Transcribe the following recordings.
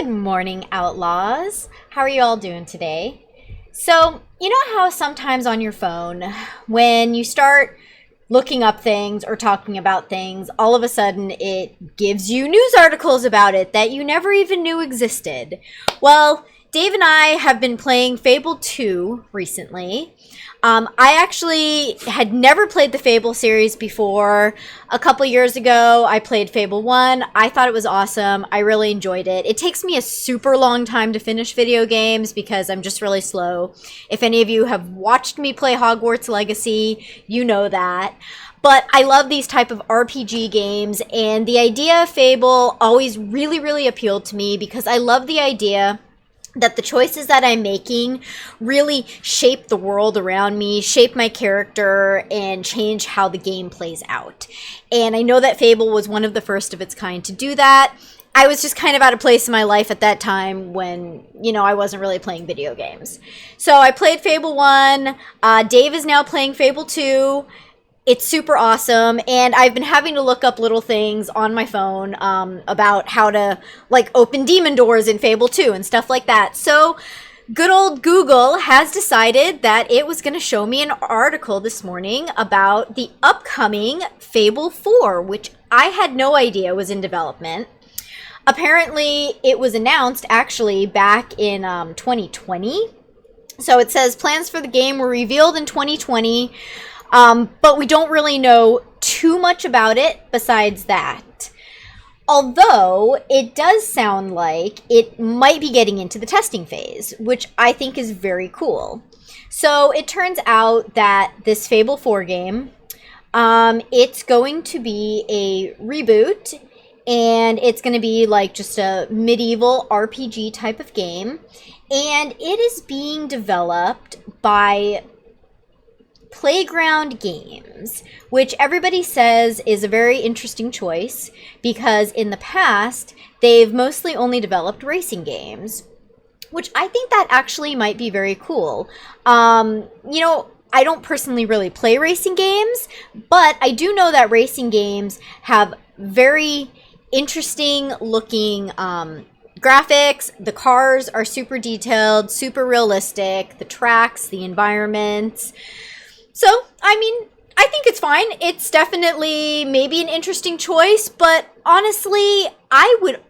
Good morning, Outlaws. How are you all doing today? So, you know how sometimes on your phone, when you start looking up things or talking about things, all of a sudden it gives you news articles about it that you never even knew existed? Well, Dave and I have been playing Fable 2 recently. I actually had never played the Fable series before. A couple years ago, I played Fable 1. I thought it was awesome. I really enjoyed it. It takes me a super long time to finish video games because I'm just really slow. If any of you have watched me play Hogwarts Legacy, you know that. But I love these type of RPG games, and the idea of Fable always really, really appealed to me because I love the idea that the choices that I'm making really shape the world around me, shape my character, and change how the game plays out. And I know that Fable was one of the first of its kind to do that. I was just kind of at a place in my life at that time when, I wasn't really playing video games. So I played Fable 1. Dave is now playing Fable 2. It's super awesome, and I've been having to look up little things on my phone about how to, open demon doors in Fable 2 and stuff like that. So, good old Google has decided that it was going to show me an article this morning about the upcoming Fable 4, which I had no idea was in development. Apparently, it was announced, actually, back in 2020. So, it says plans for the game were revealed in 2020. But we don't really know too much about it besides that. Although it does sound like it might be getting into the testing phase, which I think is very cool. So it turns out that this Fable 4 game, it's going to be a reboot, and it's going to be just a medieval RPG type of game, and it is being developed by Playground Games, which everybody says is a very interesting choice because in the past they've mostly only developed racing games, which I think that actually might be very cool. I don't personally really play racing games, but I do know that racing games have very interesting looking graphics. The cars are super detailed, super realistic, the tracks, the environments. So, I think it's fine. It's definitely maybe an interesting choice, but honestly, I would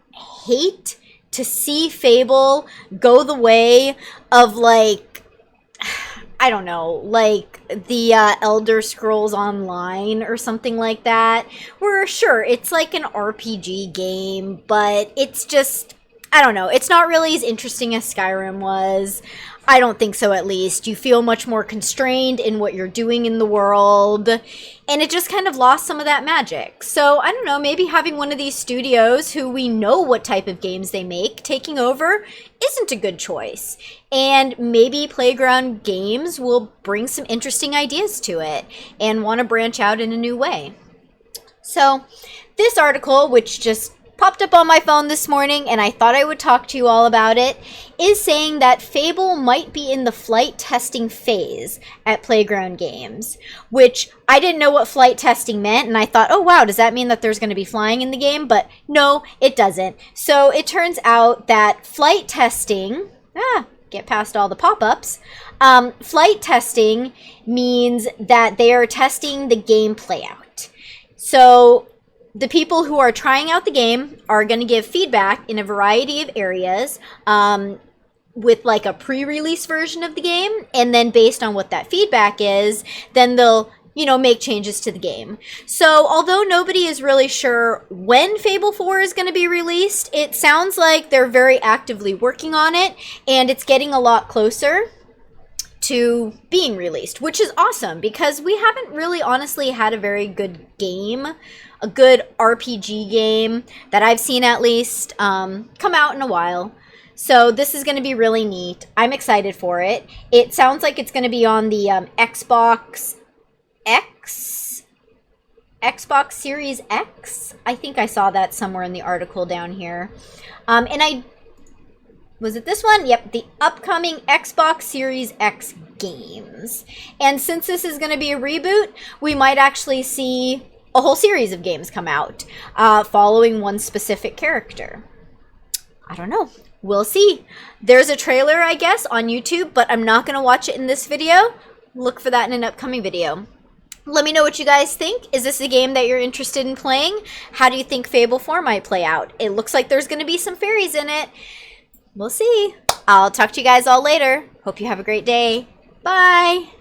hate to see Fable go the way of, I don't know, the Elder Scrolls Online or something like that, where sure, it's like an RPG game, but it's just, I don't know, it's not really as interesting as Skyrim was. I don't think so, at least. You feel much more constrained in what you're doing in the world, and it just kind of lost some of that magic. So, I don't know, maybe having one of these studios who we know what type of games they make taking over isn't a good choice. And maybe Playground Games will bring some interesting ideas to it and want to branch out in a new way. So, this article, which just popped up on my phone this morning, and I thought I would talk to you all about it, is saying that Fable might be in the flight testing phase at Playground Games, which I didn't know what flight testing meant, and I thought, oh wow, does that mean that there's going to be flying in the game? But no, it doesn't. So it turns out that flight testing, get past all the pop-ups, flight testing means that they are testing the gameplay out. So the people who are trying out the game are going to give feedback in a variety of areas with a pre-release version of the game. And then based on what that feedback is, then they'll, make changes to the game. So although nobody is really sure when Fable 4 is going to be released, it sounds like they're very actively working on it, and it's getting a lot closer to being released, which is awesome because we haven't really honestly had a very good game, a good RPG game that I've seen at least come out in a while. So this is going to be really neat. I'm excited for it. It sounds like it's going to be on the Xbox Series X. I think I saw that somewhere in the article down here. Was it this one? Yep, the upcoming Xbox Series X games. And since this is going to be a reboot, we might actually see a whole series of games come out following one specific character. I don't know. We'll see. There's a trailer, I guess, on YouTube, but I'm not going to watch it in this video. Look for that in an upcoming video. Let me know what you guys think. Is this a game that you're interested in playing? How do you think Fable 4 might play out? It looks like there's going to be some fairies in it. We'll see. I'll talk to you guys all later. Hope you have a great day. Bye.